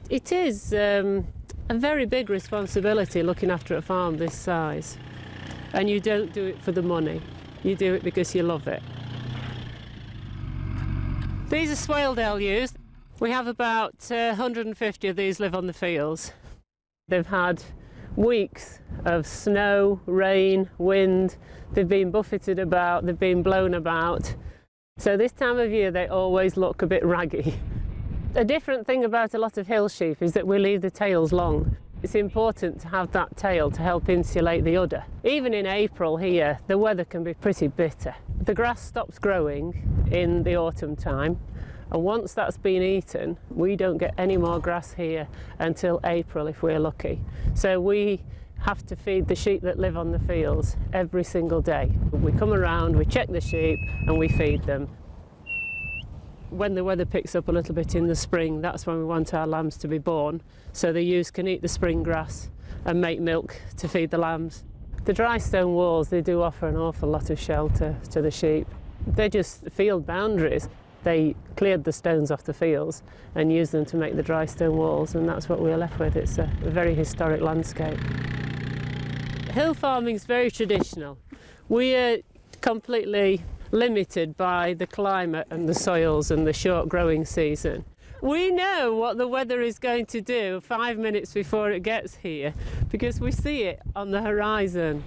It is a very big responsibility looking after a farm this size. And you don't do it for the money, you do it because you love it. These are swale delus. We have about 150 of these live on the fields. They've had weeks of snow, rain, wind. They've been buffeted about, they've been blown about. So this time of year they always look a bit raggy. A different thing about a lot of hill sheep is that we leave the tails long. It's important to have that tail to help insulate the udder. Even in April here, the weather can be pretty bitter. The grass stops growing in the autumn time, and once that's been eaten, we don't get any more grass here until April if we're lucky. So we have to feed the sheep that live on the fields every single day. We come around, we check the sheep, and we feed them. When the weather picks up a little bit in the spring, that's when we want our lambs to be born, so the ewes can eat the spring grass and make milk to feed the lambs. The dry stone walls, they do offer an awful lot of shelter to the sheep. They're just field boundaries. They cleared the stones off the fields and used them to make the dry stone walls, and that's what we're left with. It's a very historic landscape. Hill farming is very traditional. We are completely limited by the climate and the soils and the short growing season. We know what the weather is going to do 5 minutes before it gets here because we see it on the horizon.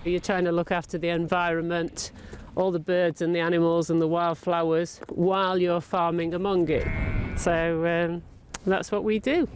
You're trying to look after the environment, all the birds and the animals and the wildflowers while you're farming among it. So that's what we do.